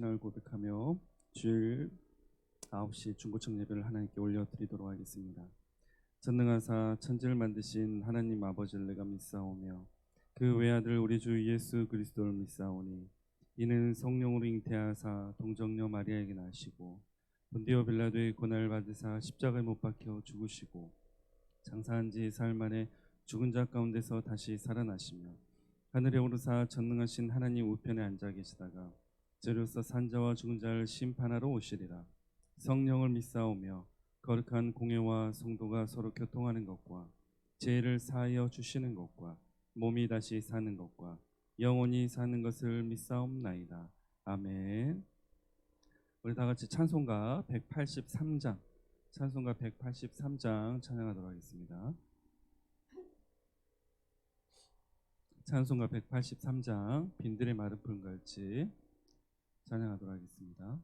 신앙을 고백하며 주일 9시 중고청 예배를 하나님께 올려드리도록 하겠습니다. 전능하사 천지를 만드신 하나님 아버지를 내가 믿사오며 그 외아들 우리 주 예수 그리스도를 믿사오니 이는 성령으로 잉태하사 동정녀 마리아에게 나시고 본디오 빌라도의 고난을 받으사 십자가에 못 박혀 죽으시고 장사한 지 사흘 만에 죽은 자 가운데서 다시 살아나시며 하늘에 오르사 전능하신 하나님 우편에 앉아 계시다가 저로서 산자와 죽은 자를 심판하러 오시리라. 성령을 믿사오며 거룩한 공회와 성도가 서로 교통하는 것과 죄를 사하여 주시는 것과 몸이 다시 사는 것과 영원히 사는 것을 믿사옵나이다. 아멘. 우리 다 같이 찬송가 183장 찬양하도록 하겠습니다. 찬송가 183장 빈들의 마른 푸른갈치 찬양하도록 하겠습니다.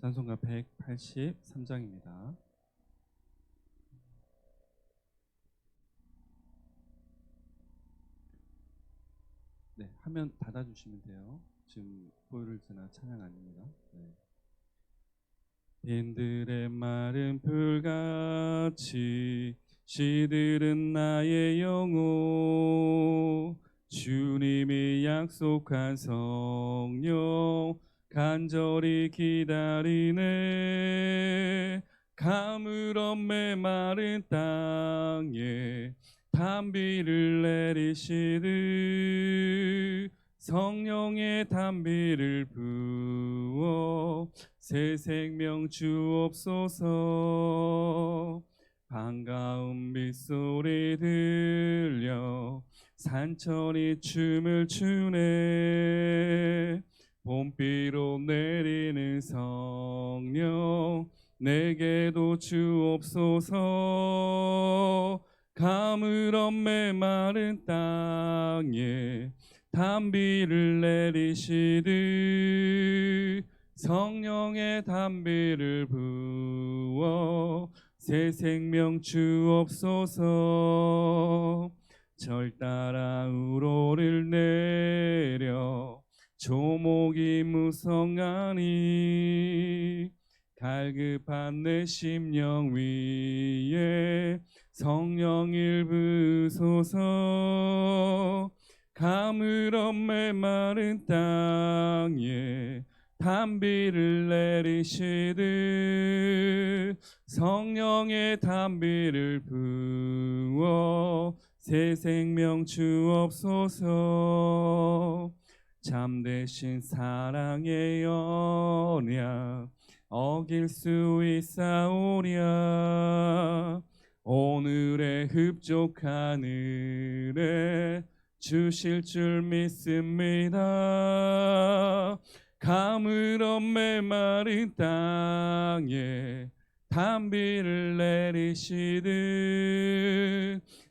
찬송가 183장입니다. 네, 화면 닫아주시면 돼요. 지금 보혈을 지나 찬양 아닙니다. 네. 빈들의 마른 풀같이 시들은 나의 영혼 주님이 약속한 성령 간절히 기다리네. 가물없 메마른 땅에 단비를 내리시듯 성령의 단비를 부어 새 생명 주옵소서. 반가운 빗소리 들려 산천이 춤을 추네. 봄비로 내리는 성령 내게도 주옵소서. 가물없 메마른 땅에 단비를 내리시듯 성령의 단비를 부어 새 생명 주옵소서. 절 따라 우로를 내려 조목이 무성하니 갈급한 내 심령 위에 성령 일부소서. 가물없 메마른 땅에 단비를 내리시듯 성령의 단비를 부어 새 생명 주옵소서. 참되신 사랑의 언약 어길 수 있사오랴. 오늘의 흡족한 은혜 주실 줄 믿습니다. 가물없 메마른 땅에 단비를 내리시듯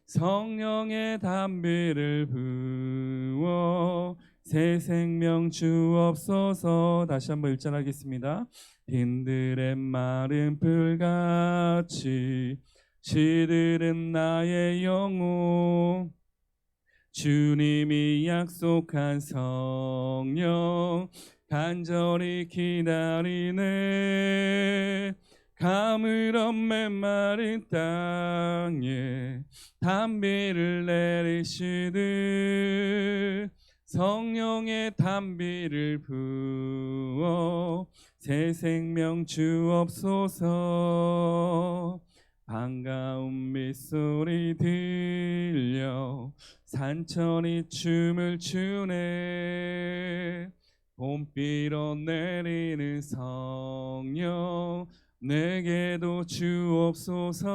성령의 단비를 부어 새 생명 주옵소서. 다시 한번 일절하겠습니다. 빈들의 마른 풀같이 시들은 나의 영혼 주님이 약속한 성령 간절히 기다리네. 가물없 메마른 땅에 단비를 내리시듯 성령의 단비를 부어 새 생명 주옵소서. 반가운 빗소리 들려 산천이 춤을 추네. 봄비로 내리는 성령 내게도 주옵소서.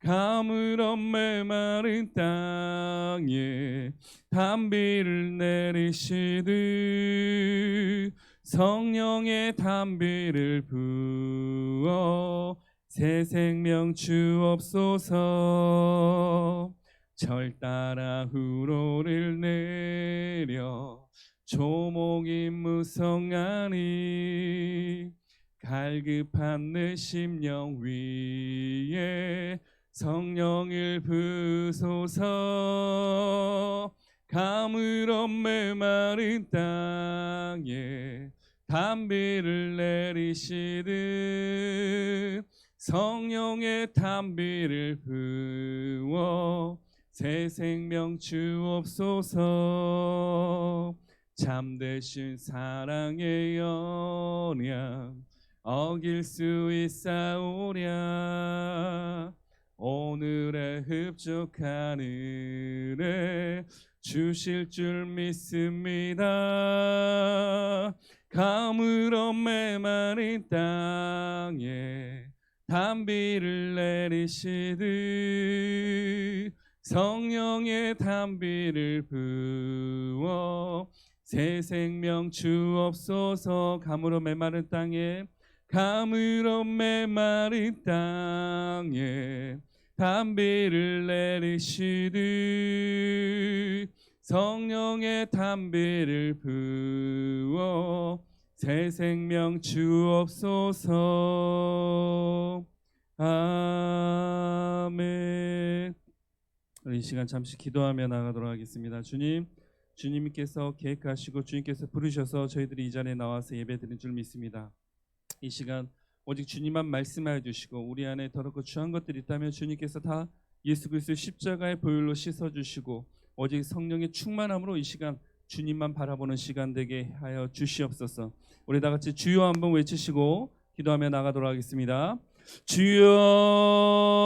가물없 메마른 땅에 단비를 내리시듯 성령의 단비를 부어 새 생명 주옵소서. 절 따라 우로를 내려 조목이 무성하니 갈급한 내 심령 위에 성령을 부소서. 가물어 메마른 땅에 단비를 내리시듯 성령의 단비를 부어 새 생명 주옵소서. 참되신 사랑의 언약 어길 수 있사오랴. 오늘의 흡족한 은혜 주실 줄 믿습니다. 가물어 메마른 땅에 단비를 내리시듯 성령의 단비를 부어 새 생명 주옵소서. 가물어 메마른 땅에 가물어 메마른 땅에 단비를 내리시듯 성령의 단비를 부어 새 생명 주옵소서. 아멘. 이 시간 잠시 기도하며 나가도록 하겠습니다. 주님께서 계획하시고 주님께서 부르셔서 저희들이 이 자리에 나와서 예배드린 줄 믿습니다. 이 시간 오직 주님만 말씀하여 주시고 우리 안에 더럽고 추한 것들이 있다면 주님께서 다 예수 그리스도의 십자가의 보혈로 씻어주시고 오직 성령의 충만함으로 이 시간 주님만 바라보는 시간 되게 하여 주시옵소서. 우리 다 같이 주여 한번 외치시고 기도하며 나가도록 하겠습니다. 주여.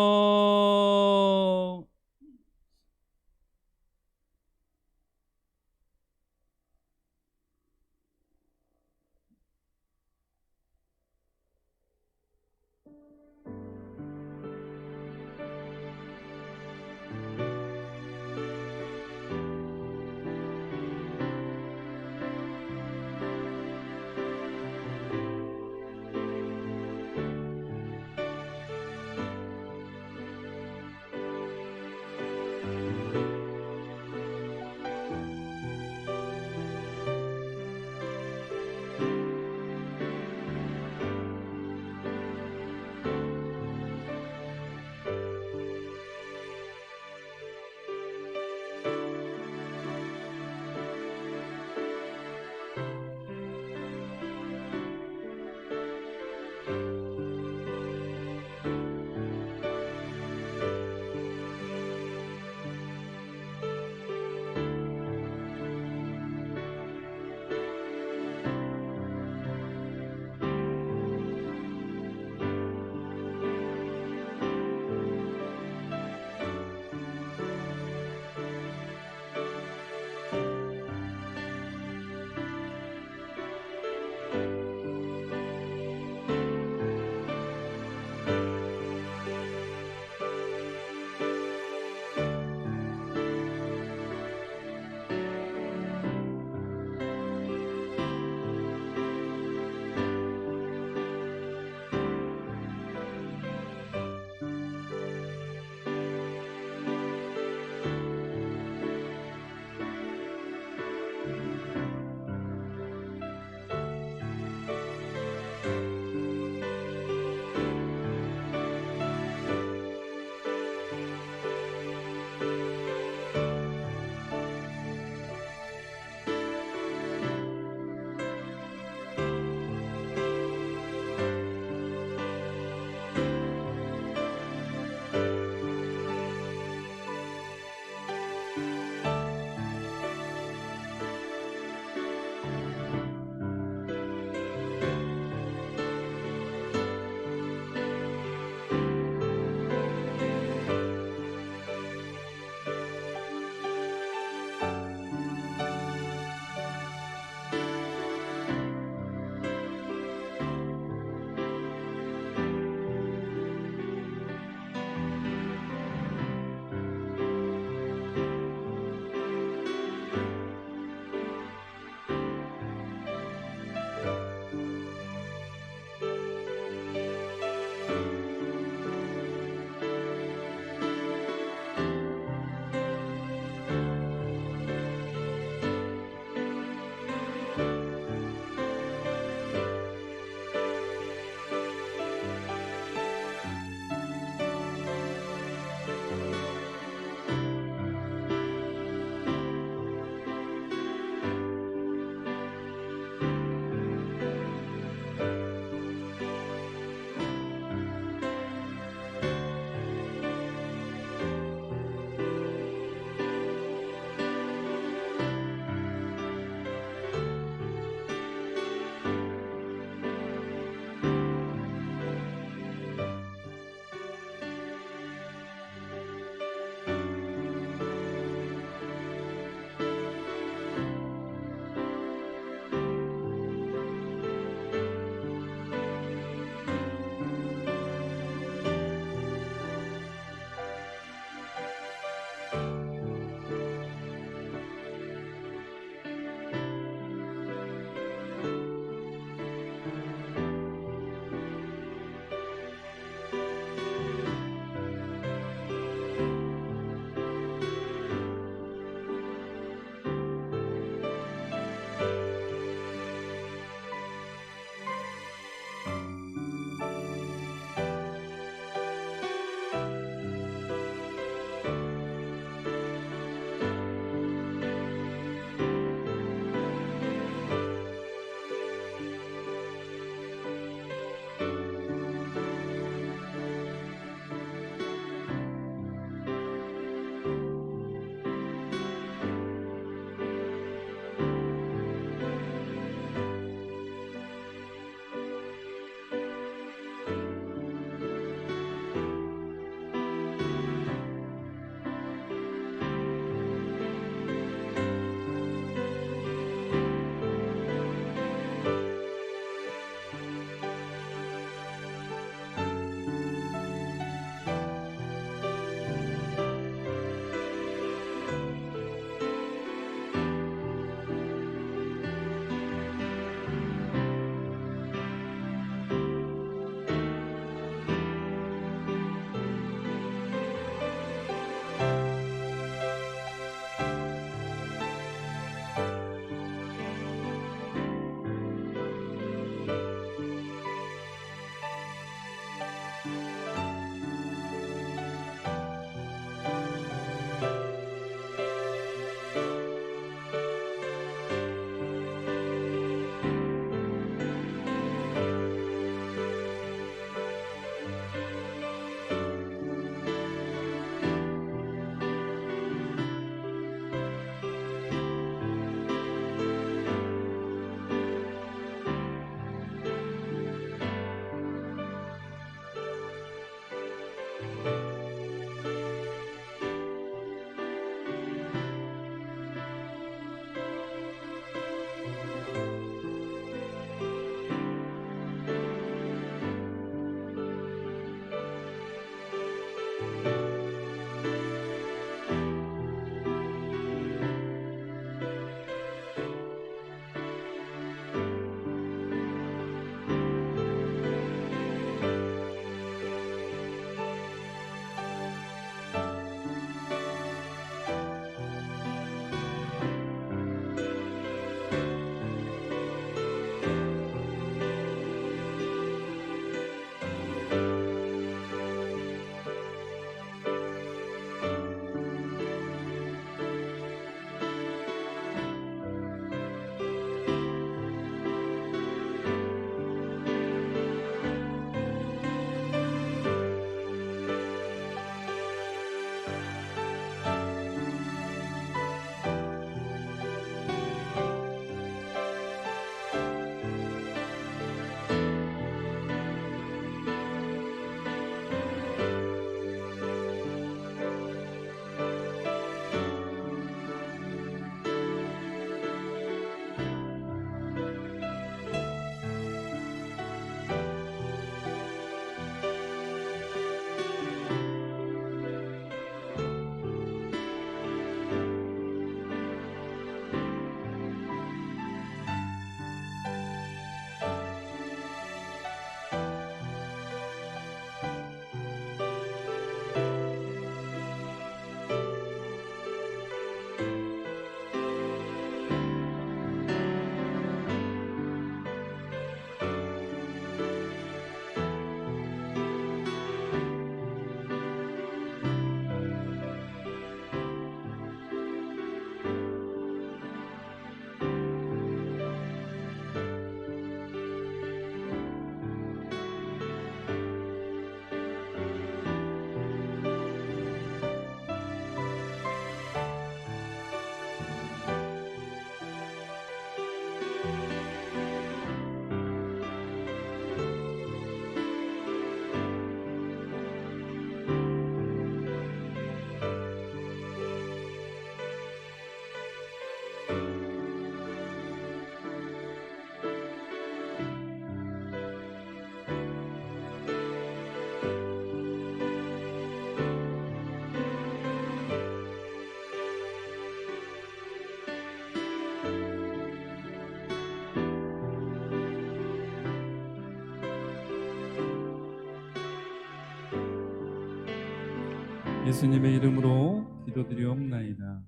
예수님의 이름으로 기도드리옵나이다.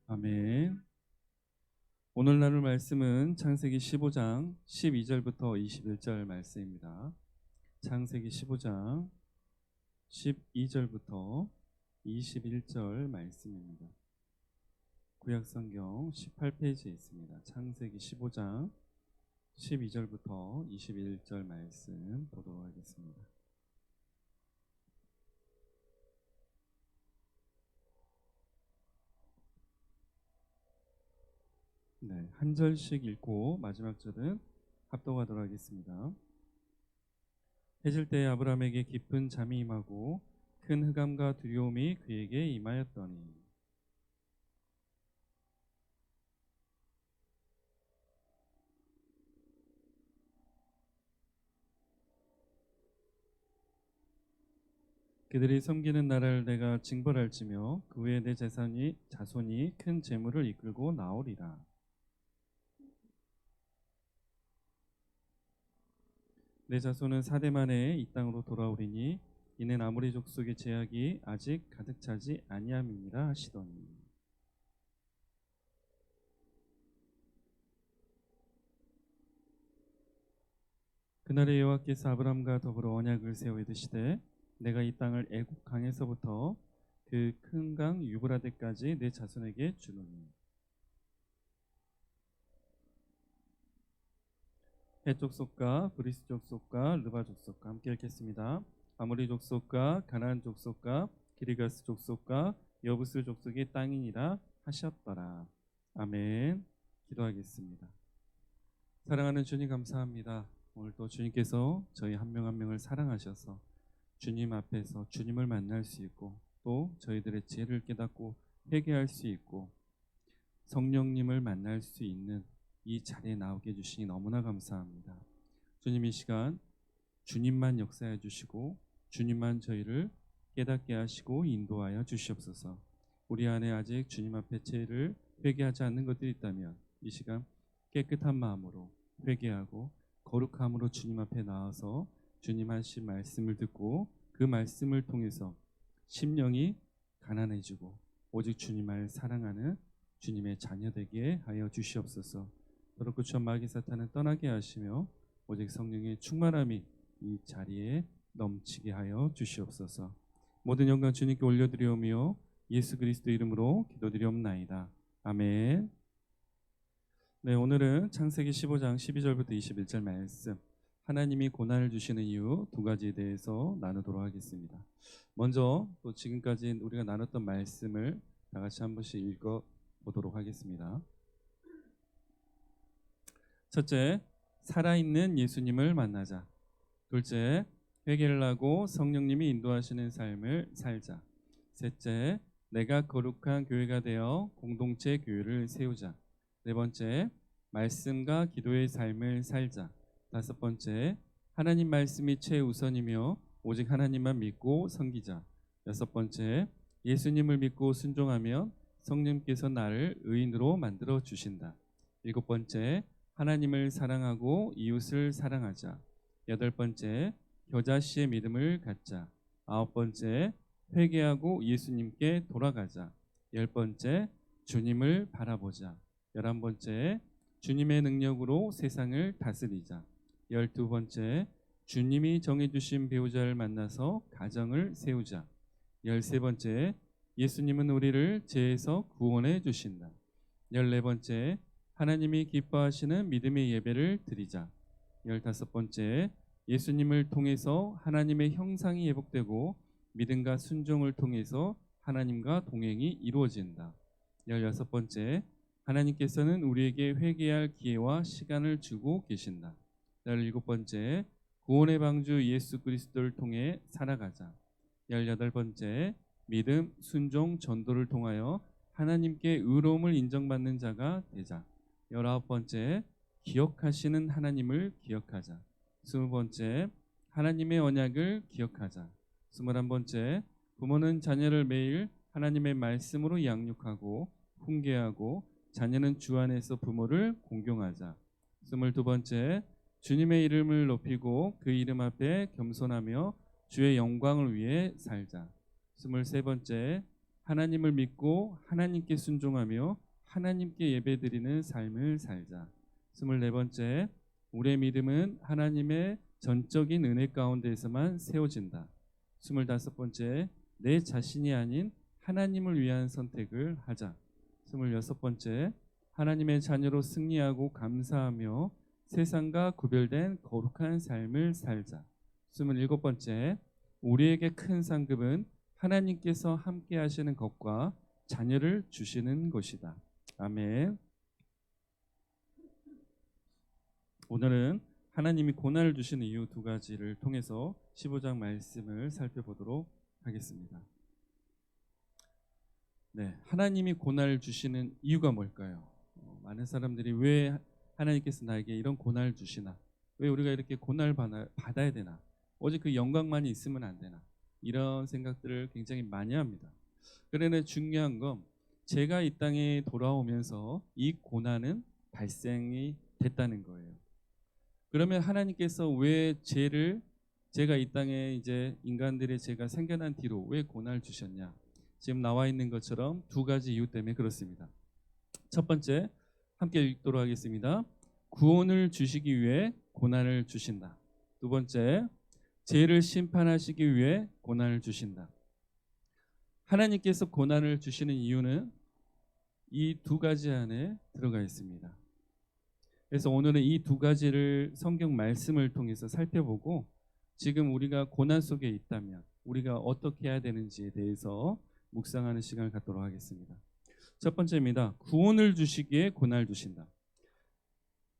아멘. 오늘 나눌 말씀은 창세기 15장 12절부터 21절 말씀입니다. 창세기 15장 12절부터 21절 말씀입니다. 구약성경 18페이지에 있습니다. 창세기 15장 12절부터 21절 말씀 보도록 하겠습니다. 네, 한 절씩 읽고 마지막 절은 합독하도록 하겠습니다. 해질 때에 아브라함에게 깊은 잠이 임하고 큰 흑암과 두려움이 그에게 임하였더니 그들이 섬기는 나라를 내가 징벌할지며 그 후에 내 자손이 큰 재물을 이끌고 나오리라. 내 자손은 4대 만에 이 땅으로 돌아오리니 이는 아모리 족속의 제약이 아직 가득 차지 아니함이니라 하시더니 그날에 여호와께서 아브람과 더불어 언약을 세워 이르시되 내가 이 땅을 애굽 강에서부터 그 큰 강 유브라데까지 내 자손에게 주노니 헷 족속과 브리스 족속과 르바 족속과 함께 읽겠습니다. 아모리 족속과 가나안 족속과 기르가스 족속과 여부스 족속의 땅이니라 하셨더라. 아멘. 기도하겠습니다. 사랑하는 주님 감사합니다. 오늘 또 주님께서 저희 한 명 한 명을 사랑하셔서 주님 앞에서 주님을 만날 수 있고 또 저희들의 죄를 깨닫고 회개할 수 있고 성령님을 만날 수 있는 이 자리에 나오게 해주시니 너무나 감사합니다. 주님 이 시간 주님만 역사해 주시고 주님만 저희를 깨닫게 하시고 인도하여 주시옵소서. 우리 안에 아직 주님 앞에 죄를 회개하지 않는 것들이 있다면 이 시간 깨끗한 마음으로 회개하고 거룩함으로 주님 앞에 나와서 주님 하신 말씀을 듣고 그 말씀을 통해서 심령이 가난해지고 오직 주님을 사랑하는 주님의 자녀 되게 하여 주시옵소서. 더럽고 추한 마귀 사탄은 떠나게 하시며 오직 성령의 충만함이 이 자리에 넘치게 하여 주시옵소서. 모든 영광 주님께 올려드리오며 예수 그리스도 이름으로 기도드리옵나이다. 아멘. 네, 오늘은 창세기 15장 12절부터 21절 말씀 하나님이 고난을 주시는 이유 두 가지에 대해서 나누도록 하겠습니다. 먼저 또 지금까지 우리가 나눴던 말씀을 다 같이 한 번씩 읽어보도록 하겠습니다. 첫째, 살아있는 예수님을 만나자. 둘째, 회개를 하고 성령님이 인도하시는 삶을 살자. 셋째, 내가 거룩한 교회가 되어 공동체 교회를 세우자. 네 번째, 말씀과 기도의 삶을 살자. 다섯 번째, 하나님 말씀이 최우선이며 오직 하나님만 믿고 섬기자. 여섯 번째, 예수님을 믿고 순종하면 성령께서 나를 의인으로 만들어 주신다. 일곱 번째, 하나님을 사랑하고 이웃을 사랑하자. 여덟 번째, 겨자씨의 믿음을 갖자. 아홉 번째, 회개하고 예수님께 돌아가자. 열 번째, 주님을 바라보자. 11번째, 주님의 능력으로 세상을 다스리자. 12번째, 주님이 정해주신 배우자를 만나서 가정을 세우자. 13번째, 예수님은 우리를 죄에서 구원해 주신다. 14번째, 하나님이 기뻐하시는 믿음의 예배를 드리자. 15번째, 예수님을 통해서 하나님의 형상이 회복되고 믿음과 순종을 통해서 하나님과 동행이 이루어진다. 16번째, 하나님께서는 우리에게 회개할 기회와 시간을 주고 계신다. 17번째, 구원의 방주 예수 그리스도를 통해 살아가자. 18번째, 믿음, 순종, 전도를 통하여 하나님께 의로움을 인정받는 자가 되자. 19번째, 기억하시는 하나님을 기억하자. 20번째, 하나님의 언약을 기억하자. 21번째, 부모는 자녀를 매일 하나님의 말씀으로 양육하고 훈계하고 자녀는 주 안에서 부모를 공경하자. 22번째, 주님의 이름을 높이고 그 이름 앞에 겸손하며 주의 영광을 위해 살자. 23번째, 하나님을 믿고 하나님께 순종하며 하나님께 예배드리는 삶을 살자. 24번째, 우리의 믿음은 하나님의 전적인 은혜 가운데에서만 세워진다. 25번째, 내 자신이 아닌 하나님을 위한 선택을 하자. 26번째, 하나님의 자녀로 승리하고 감사하며 세상과 구별된 거룩한 삶을 살자. 27번째, 우리에게 큰 상급은 하나님께서 함께 하시는 것과 자녀를 주시는 것이다. 아멘. 오늘은 하나님이 고난을 주시는 이유 두 가지를 통해서 15장 말씀을 살펴보도록 하겠습니다. 네, 하나님이 고난을 주시는 이유가 뭘까요? 많은 사람들이 왜 하나님께서 나에게 이런 고난을 주시나? 왜 우리가 이렇게 고난을 받아야 되나? 오직 그 영광만이 있으면 안 되나? 이런 생각들을 굉장히 많이 합니다. 그러나 중요한 건 제가 이 땅에 돌아오면서 이 고난은 발생이 됐다는 거예요. 그러면 하나님께서 왜 제가 이 땅에 이제 인간들의 죄가 생겨난 뒤로 왜 고난을 주셨냐? 지금 나와 있는 것처럼 두 가지 이유 때문에 그렇습니다. 첫 번째, 함께 읽도록 하겠습니다. 구원을 주시기 위해 고난을 주신다. 두 번째, 죄를 심판하시기 위해 고난을 주신다. 하나님께서 고난을 주시는 이유는 이 두 가지 안에 들어가 있습니다. 그래서 오늘은 이 두 가지를 성경 말씀을 통해서 살펴보고 지금 우리가 고난 속에 있다면 우리가 어떻게 해야 되는지에 대해서 묵상하는 시간을 갖도록 하겠습니다. 첫 번째입니다. 구원을 주시기에 고난을 주신다.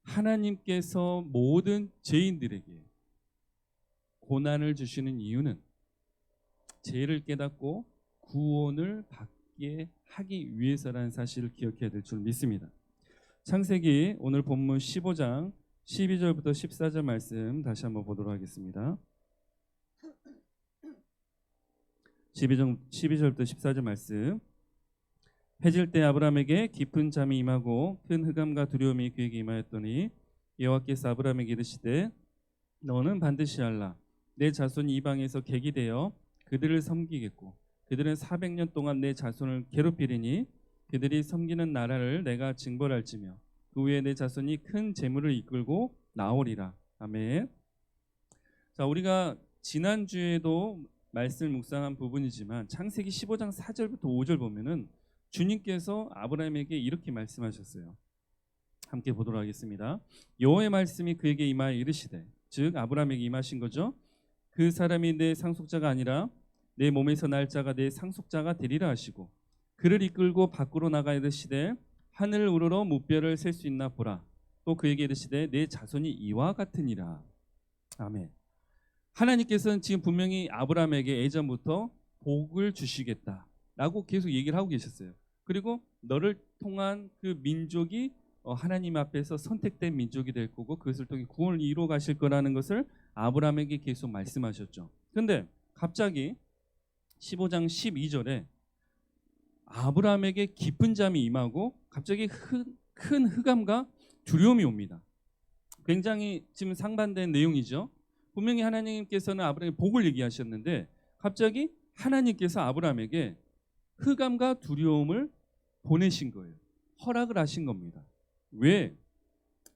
하나님께서 모든 죄인들에게 고난을 주시는 이유는 죄를 깨닫고 구원을 받게 하기 위해서라는 사실을 기억해야 될 줄 믿습니다. 창세기 오늘 본문 15장 12절부터 14절 말씀 다시 한번 보도록 하겠습니다. 12절부터 14절 말씀. 해질 때 아브라함에게 깊은 잠이 임하고 큰 흑암과 두려움이 그에게 임하였더니 여호와께서 아브라함에게 이르시되 너는 반드시 알라. 내 자손이 이방에서 객이 되어 그들을 섬기겠고 그들은 400년 동안 내 자손을 괴롭히리니 그들이 섬기는 나라를 내가 징벌할지며 그 후에 내 자손이 큰 재물을 이끌고 나오리라. 아멘. 자, 우리가 지난주에도 말씀을 묵상한 부분이지만 창세기 15장 4절부터 5절 보면은 주님께서 아브라함에게 이렇게 말씀하셨어요. 함께 보도록 하겠습니다. 여호와의 말씀이 그에게 임하여 이르시되, 즉 아브라함에게 임하신 거죠. 그 사람이 내 상속자가 아니라 내 몸에서 날 자가 내 상속자가 되리라 하시고 그를 이끌고 밖으로 나가 이르시되 하늘 우러러 무뼈를 셀 수 있나 보라. 또 그에게 이르시되 내 자손이 이와 같으니라. 아멘. 하나님께서는 지금 분명히 아브라함에게 예전부터 복을 주시겠다라고 계속 얘기를 하고 계셨어요. 그리고 너를 통한 그 민족이 하나님 앞에서 선택된 민족이 될 거고 그것을 통해 구원을 이루어 가실 거라는 것을 아브라함에게 계속 말씀하셨죠. 그런데 갑자기 15장 12절에 아브라함에게 깊은 잠이 임하고 갑자기 큰 흑암과 두려움이 옵니다. 굉장히 지금 상반된 내용이죠. 분명히 하나님께서는 아브라함에게 복을 얘기하셨는데 갑자기 하나님께서 아브라함에게 흑암과 두려움을 보내신 거예요. 허락을 하신 겁니다. 왜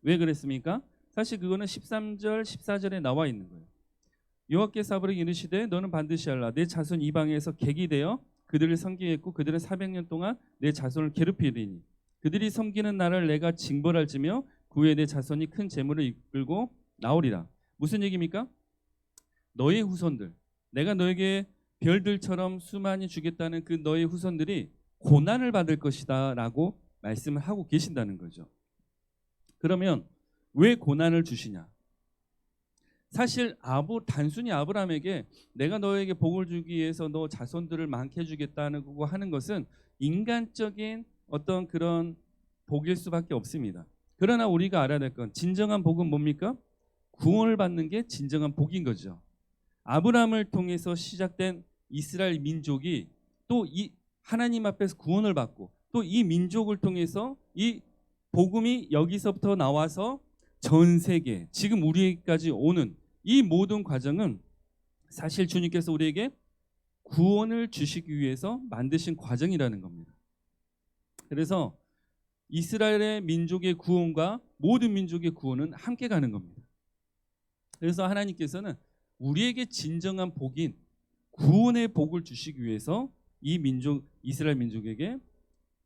그랬습니까? 사실 그거는 13절 14절에 나와 있는 거예요. 여호와께서 아브라함에게 이르시되 너는 반드시 알라. 내 자손 이방에서 객이 되어 그들을 섬기겠고 그들은 400년 동안 내 자손을 괴롭히리니 그들이 섬기는 나라를 내가 징벌할지며 그 후에 내 자손이 큰 재물을 이끌고 나오리라. 무슨 얘기입니까? 너의 후손들, 내가 너에게 별들처럼 수많이 주겠다는 그 너의 후손들이 고난을 받을 것이다 라고 말씀을 하고 계신다는 거죠. 그러면 왜 고난을 주시냐? 사실 단순히 아브라함에게 내가 너에게 복을 주기 위해서 너 자손들을 많게 해주겠다는 거고 하는 것은 인간적인 어떤 그런 복일 수밖에 없습니다. 그러나 우리가 알아야 될 건 진정한 복은 뭡니까? 구원을 받는 게 진정한 복인 거죠. 아브라함을 통해서 시작된 이스라엘 민족이 또 이 하나님 앞에서 구원을 받고 또 이 민족을 통해서 이 복음이 여기서부터 나와서 전 세계 지금 우리에게까지 오는 이 모든 과정은 사실 주님께서 우리에게 구원을 주시기 위해서 만드신 과정이라는 겁니다. 그래서 이스라엘의 민족의 구원과 모든 민족의 구원은 함께 가는 겁니다. 그래서 하나님께서는 우리에게 진정한 복인 구원의 복을 주시기 위해서 이 민족, 이스라엘 민족에게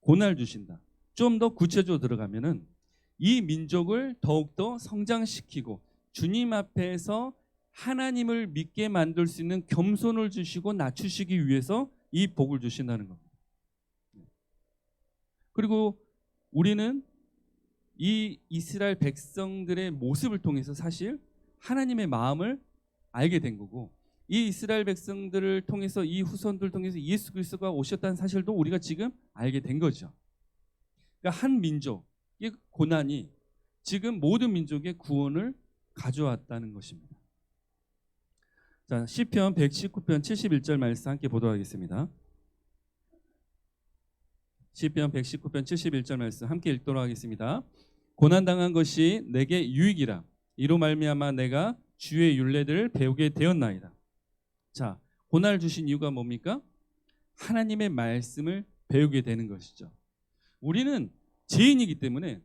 고난을 주신다. 좀 더 구체적으로 들어가면은 이 민족을 더욱더 성장시키고 주님 앞에서 하나님을 믿게 만들 수 있는 겸손을 주시고 낮추시기 위해서 이 복을 주신다는 겁니다. 그리고 우리는 이 이스라엘 백성들의 모습을 통해서 사실 하나님의 마음을 알게 된 거고, 이 이스라엘 백성들을 통해서, 이 후손들을 통해서 예수 그리스도가 오셨다는 사실도 우리가 지금 알게 된 거죠. 그러니까 한 민족의 고난이 지금 모든 민족의 구원을 가져왔다는 것입니다. 자, 시편 119편 71절 말씀 함께 보도록 하겠습니다. 시편 119편 71절 말씀 함께 읽도록 하겠습니다. 고난당한 것이 내게 유익이라. 이로 말미암아 내가 주의 율례들을 배우게 되었나이다. 자, 고난을 주신 이유가 뭡니까? 하나님의 말씀을 배우게 되는 것이죠. 우리는 죄인이기 때문에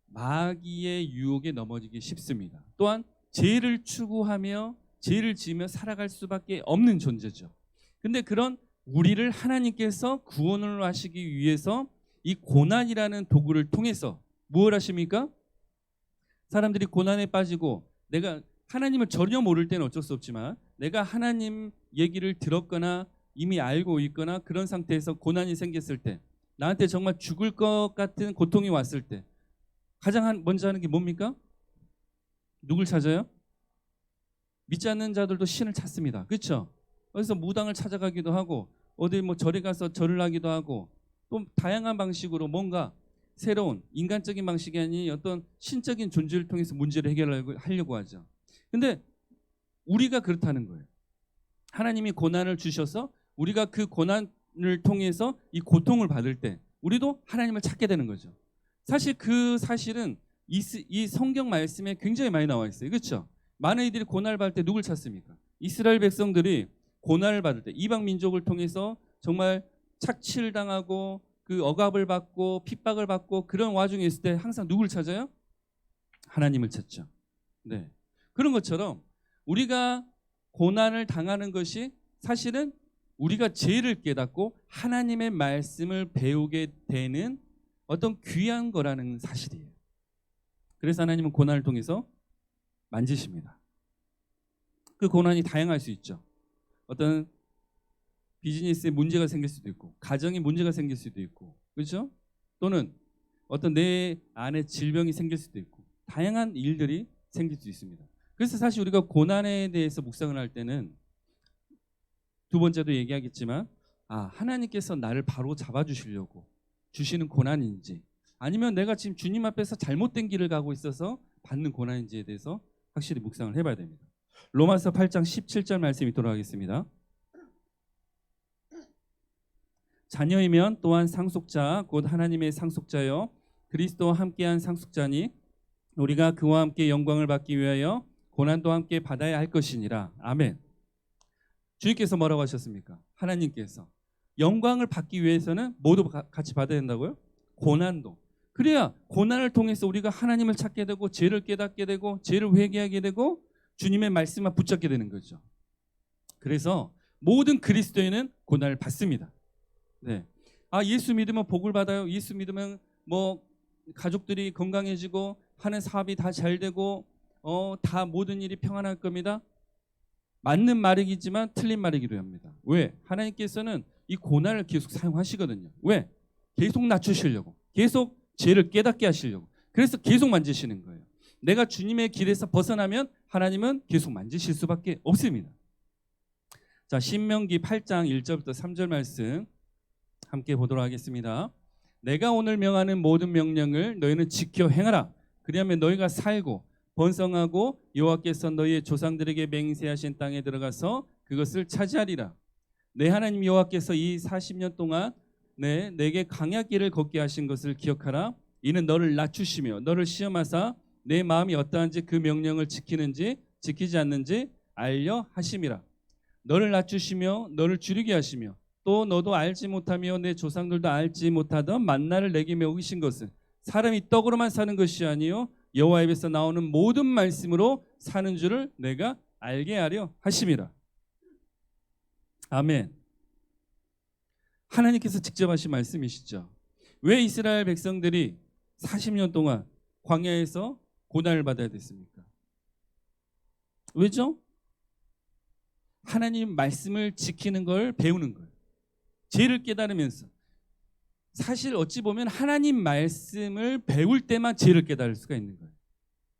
마귀의 유혹에 넘어지기 쉽습니다. 또한 죄를 추구하며 죄를 지으며 살아갈 수밖에 없는 존재죠. 근데 그런 우리를 하나님께서 구원을 하시기 위해서 이 고난이라는 도구를 통해서 무엇을 하십니까? 사람들이 고난에 빠지고, 내가 하나님을 전혀 모를 때는 어쩔 수 없지만 내가 하나님 얘기를 들었거나 이미 알고 있거나 그런 상태에서 고난이 생겼을 때, 나한테 정말 죽을 것 같은 고통이 왔을 때 가장 먼저 하는 게 뭡니까? 누굴 찾아요? 믿지 않는 자들도 신을 찾습니다. 그렇죠? 그래서 무당을 찾아가기도 하고, 어디 뭐 절에 가서 절을 하기도 하고, 또 다양한 방식으로 뭔가 새로운 인간적인 방식이 아닌 어떤 신적인 존재를 통해서 문제를 해결하려고 하죠. 근데 우리가 그렇다는 거예요. 하나님이 고난을 주셔서 우리가 그 고난을 통해서 이 고통을 받을 때 우리도 하나님을 찾게 되는 거죠. 사실 그 사실은 이 성경 말씀에 굉장히 많이 나와 있어요. 그렇죠? 많은 이들이 고난을 받을 때 누굴 찾습니까? 이스라엘 백성들이 고난을 받을 때 이방 민족을 통해서 정말 착취를 당하고 그 억압을 받고 핍박을 받고 그런 와중에 있을 때 항상 누굴 찾아요? 하나님을 찾죠. 네. 그런 것처럼 우리가 고난을 당하는 것이 사실은 우리가 죄를 깨닫고 하나님의 말씀을 배우게 되는 어떤 귀한 거라는 사실이에요. 그래서 하나님은 고난을 통해서 만지십니다. 그 고난이 다양할 수 있죠. 어떤 비즈니스에 문제가 생길 수도 있고, 가정에 문제가 생길 수도 있고, 그렇죠? 또는 어떤 내 안에 질병이 생길 수도 있고, 다양한 일들이 생길 수 있습니다. 그래서 사실 우리가 고난에 대해서 묵상을 할 때는 두 번째도 얘기하겠지만, 하나님께서 나를 바로 잡아주시려고 주시는 고난인지, 아니면 내가 지금 주님 앞에서 잘못된 길을 가고 있어서 받는 고난인지에 대해서 확실히 묵상을 해봐야 됩니다. 로마서 8장 17절 말씀 읽도록 하겠습니다. 자녀이면 또한 상속자 곧 하나님의 상속자여 그리스도와 함께한 상속자니 우리가 그와 함께 영광을 받기 위하여 고난도 함께 받아야 할 것이니라. 아멘. 주님께서 뭐라고 하셨습니까? 하나님께서 영광을 받기 위해서는 모두 같이 받아야 된다고요? 고난도. 그래야 고난을 통해서 우리가 하나님을 찾게 되고 죄를 깨닫게 되고 죄를 회개하게 되고 주님의 말씀만 붙잡게 되는 거죠. 그래서 모든 그리스도인은 고난을 받습니다. 네. 예수 믿으면 복을 받아요. 예수 믿으면 뭐 가족들이 건강해지고 하는 사업이 다 잘 되고 다 모든 일이 평안할 겁니다. 맞는 말이지만 틀린 말이기도 합니다. 왜? 하나님께서는 이 고난을 계속 사용하시거든요. 왜? 계속 낮추시려고, 계속 죄를 깨닫게 하시려고. 그래서 계속 만지시는 거예요. 내가 주님의 길에서 벗어나면 하나님은 계속 만지실 수밖에 없습니다. 자, 신명기 8장 1절부터 3절 말씀 함께 보도록 하겠습니다. 내가 오늘 명하는 모든 명령을 너희는 지켜 행하라. 그리하면 너희가 살고 번성하고 여호와께서 너희의 조상들에게 맹세하신 땅에 들어가서 그것을 차지하리라. 내 하나님 여호와께서 이 40년 동안 내게 광야길을 걷게 하신 것을 기억하라. 이는 너를 낮추시며 너를 시험하사 내 마음이 어떠한지 그 명령을 지키는지 지키지 않는지 알려 하심이라. 너를 낮추시며 너를 줄이게 하시며 또 너도 알지 못하며 내 조상들도 알지 못하던 만나를 내게 먹이신 것은 사람이 떡으로만 사는 것이 아니요 여호와 입에서 나오는 모든 말씀으로 사는 줄을 내가 알게 하려 하심이라. 아멘. 하나님께서 직접 하신 말씀이시죠. 왜 이스라엘 백성들이 40년 동안 광야에서 고난을 받아야 됐습니까? 왜죠? 하나님 말씀을 지키는 걸 배우는 거예요. 죄를 깨달으면서. 사실 어찌 보면 하나님 말씀을 배울 때만 죄를 깨달을 수가 있는 거예요.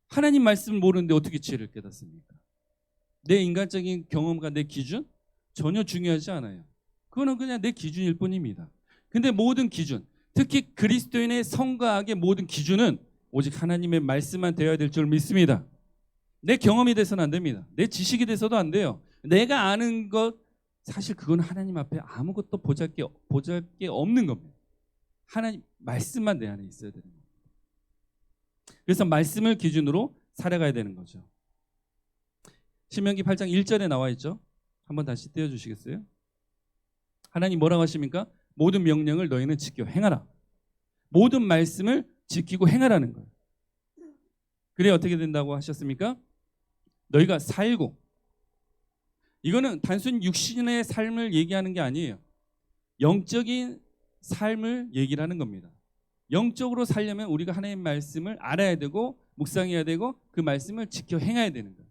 하나님 말씀을 모르는데 어떻게 죄를 깨닫습니까? 내 인간적인 경험과 내 기준? 전혀 중요하지 않아요. 그거는 그냥 내 기준일 뿐입니다. 근데 모든 기준, 특히 그리스도인의 성과 악의 모든 기준은 오직 하나님의 말씀만 되어야 될 줄 믿습니다. 내 경험이 돼서는 안 됩니다. 내 지식이 돼서도 안 돼요. 내가 아는 것, 사실 그건 하나님 앞에 아무것도 보잘게 없는 겁니다. 하나님 말씀만 내 안에 있어야 되는 겁니다. 그래서 말씀을 기준으로 살아가야 되는 거죠. 신명기 8장 1절에 나와 있죠. 한번 다시 띄워주시겠어요? 하나님 뭐라고 하십니까? 모든 명령을 너희는 지켜 행하라. 모든 말씀을 지키고 행하라는 거예요. 그래 어떻게 된다고 하셨습니까? 너희가 살고, 이거는 단순 육신의 삶을 얘기하는 게 아니에요. 영적인 삶을 얘기를 하는 겁니다. 영적으로 살려면 우리가 하나님의 말씀을 알아야 되고 묵상해야 되고 그 말씀을 지켜 행해야 되는 거예요.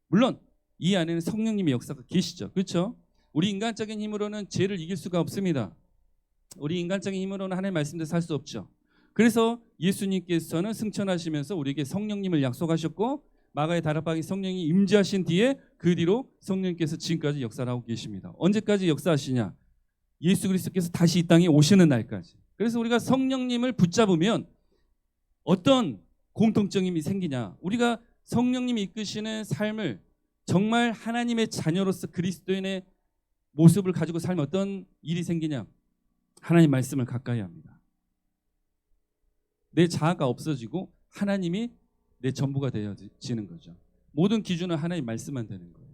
물론 이 안에는 성령님의 역사가 계시죠. 그렇죠? 우리 인간적인 힘으로는 죄를 이길 수가 없습니다. 우리 인간적인 힘으로는 하나님의 말씀대로 살 수 없죠. 그래서 예수님께서는 승천하시면서 우리에게 성령님을 약속하셨고 마가의 다락방에 성령이 임재하신 뒤에 그 뒤로 성령님께서 지금까지 역사를 하고 계십니다. 언제까지 역사하시냐? 예수 그리스도께서 다시 이 땅에 오시는 날까지. 그래서 우리가 성령님을 붙잡으면 어떤 공통점이 생기냐? 우리가 성령님이 이끄시는 삶을 정말 하나님의 자녀로서 그리스도인의 모습을 가지고 살면 어떤 일이 생기냐? 하나님 말씀을 가까이 합니다. 내 자아가 없어지고 하나님이 내 전부가 되어지는 거죠. 모든 기준은 하나님 말씀만 되는 거예요.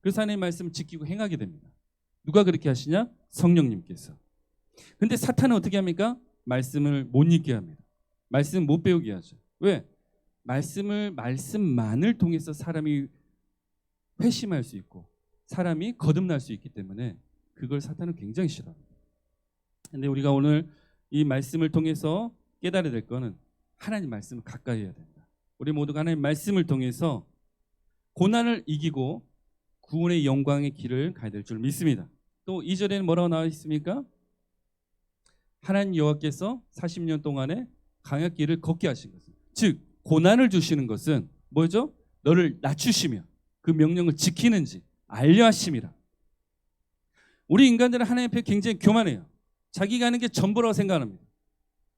그래서 하나님 말씀을 지키고 행하게 됩니다. 누가 그렇게 하시냐? 성령님께서. 근데 사탄은 어떻게 합니까? 말씀을 못 읽게 합니다. 말씀 못 배우게 하죠. 왜? 말씀만을 통해서 사람이 회심할 수 있고 사람이 거듭날 수 있기 때문에 그걸 사탄은 굉장히 싫어합니다. 근데 우리가 오늘 이 말씀을 통해서 깨달아야 될 거는 하나님 말씀을 가까이 해야 된다. 우리 모두가 하나님 말씀을 통해서 고난을 이기고 구원의 영광의 길을 가야 될 줄 믿습니다. 또 2절에는 뭐라고 나와 있습니까? 하나님 여호와께서 40년 동안의 광야길을 걷게 하신 것은, 즉 고난을 주시는 것은 뭐죠? 너를 낮추시며 그 명령을 지키는지 알려 하심이라. 우리 인간들은 하나님 앞에 굉장히 교만해요. 자기가 하는 게 전부라고 생각합니다.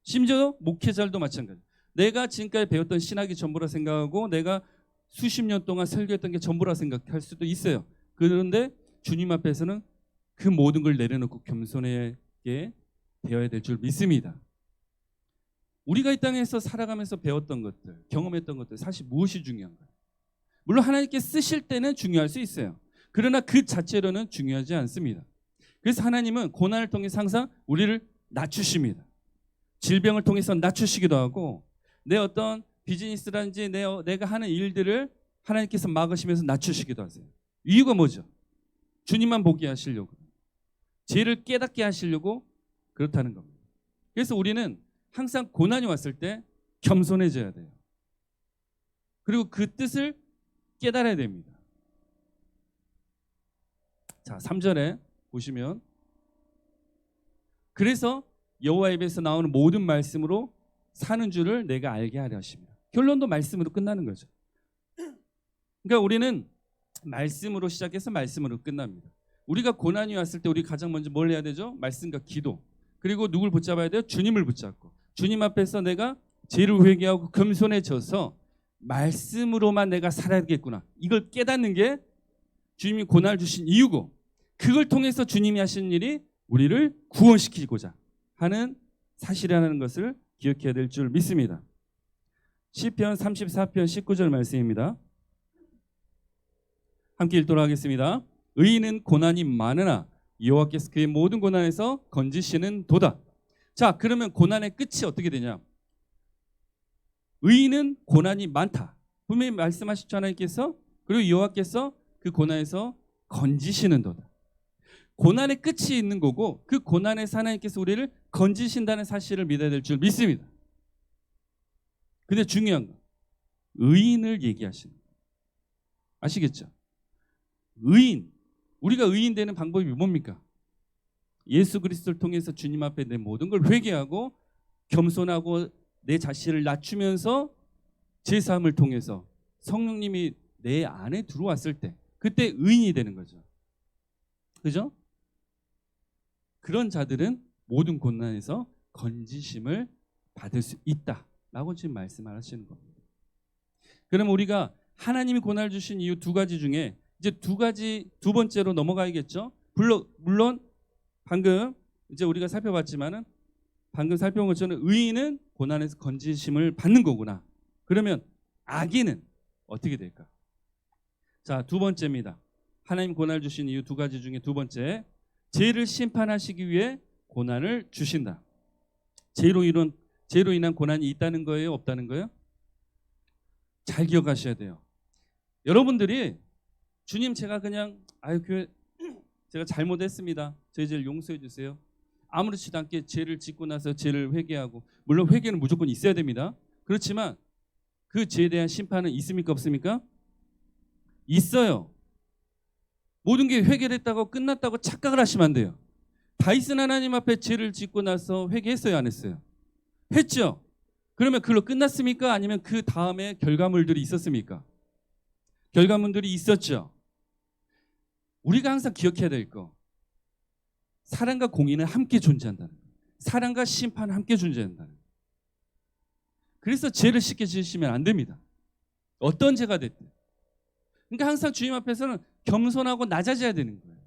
심지어 목회자들도 마찬가지. 내가 지금까지 배웠던 신학이 전부라 생각하고 내가 수십 년 동안 설교했던 게 전부라 생각할 수도 있어요. 그런데 주님 앞에서는 그 모든 걸 내려놓고 겸손하게 되어야 될 줄 믿습니다. 우리가 이 땅에서 살아가면서 배웠던 것들, 경험했던 것들, 사실 무엇이 중요한가요? 물론 하나님께 쓰실 때는 중요할 수 있어요. 그러나 그 자체로는 중요하지 않습니다. 그래서 하나님은 고난을 통해서 항상 우리를 낮추십니다. 질병을 통해서 낮추시기도 하고 내 어떤 비즈니스라든지 내가 하는 일들을 하나님께서 막으시면서 낮추시기도 하세요. 이유가 뭐죠? 주님만 보게 하시려고, 죄를 깨닫게 하시려고 그렇다는 겁니다. 그래서 우리는 항상 고난이 왔을 때 겸손해져야 돼요. 그리고 그 뜻을 깨달아야 됩니다. 자, 3절에 보시면 그래서 여호와 입에서 나오는 모든 말씀으로 사는 줄을 내가 알게 하려 하십니다. 결론도 말씀으로 끝나는 거죠. 그러니까 우리는 말씀으로 시작해서 말씀으로 끝납니다. 우리가 고난이 왔을 때 우리 가장 먼저 뭘 해야 되죠? 말씀과 기도. 그리고 누굴 붙잡아야 돼요? 주님을 붙잡고 주님 앞에서 내가 죄를 회개하고 겸손해져서 말씀으로만 내가 살아야겠구나. 이걸 깨닫는 게 주님이 고난을 주신 이유고, 그걸 통해서 주님이 하시는 일이 우리를 구원시키고자 하는 사실이라는 것을 기억해야 될 줄 믿습니다. 시편 34편 19절 말씀입니다. 함께 읽도록 하겠습니다. 의인은 고난이 많으나 여호와께서 그의 모든 고난에서 건지시는 도다. 자, 그러면 고난의 끝이 어떻게 되냐? 의인은 고난이 많다. 분명히 말씀하셨죠, 하나님께서. 그리고 여호와께서 그 고난에서 건지시는 도다. 고난의 끝이 있는 거고 그 고난에서 하나님께서 우리를 건지신다는 사실을 믿어야 될 줄 믿습니다. 근데 중요한 건 의인을 얘기하시는 거예요. 아시겠죠? 의인. 우리가 의인 되는 방법이 뭡니까? 예수 그리스도를 통해서 주님 앞에 내 모든 걸 회개하고 겸손하고 내 자신을 낮추면서 제사함을 통해서 성령님이 내 안에 들어왔을 때 그때 의인이 되는 거죠. 그죠? 그런 자들은 모든 고난에서 건지심을 받을 수 있다라고 지금 말씀하시는 겁니다. 그럼 우리가 하나님이 고난을 주신 이유 두 가지 중에 이제 두 번째로 넘어가야겠죠. 물론 방금 이제 우리가 살펴봤지만은 방금 살펴본 것처럼 의인은 고난에서 건지심을 받는 거구나. 그러면 악인은 어떻게 될까? 자, 두 번째입니다. 하나님 고난을 주신 이유 두 가지 중에 두 번째, 죄를 심판하시기 위해 고난을 주신다. 죄로 인한 고난이 있다는 거예요, 없다는 거예요? 잘 기억하셔야 돼요. 여러분들이 주님 제가 그냥 교회 제가 잘못했습니다. 제 죄를 용서해 주세요. 아무렇지도 않게 죄를 짓고 나서 죄를 회개하고, 물론 회개는 무조건 있어야 됩니다. 그렇지만 그 죄에 대한 심판은 있습니까, 없습니까? 있어요. 모든 게 해결했다고 끝났다고 착각을 하시면 안 돼요. 다윗은 하나님 앞에 죄를 짓고 나서 회개했어요, 안 했어요? 했죠. 그러면 그걸로 끝났습니까? 아니면 그 다음에 결과물들이 있었습니까? 결과물들이 있었죠. 우리가 항상 기억해야 될 거, 사랑과 공의는 함께 존재한다는 거예요. 사랑과 심판은 함께 존재한다는 거예요. 그래서 죄를 쉽게 지으시면 안 됩니다. 어떤 죄가 됐든. 그러니까 항상 주님 앞에서는 겸손하고 낮아져야 되는 거예요.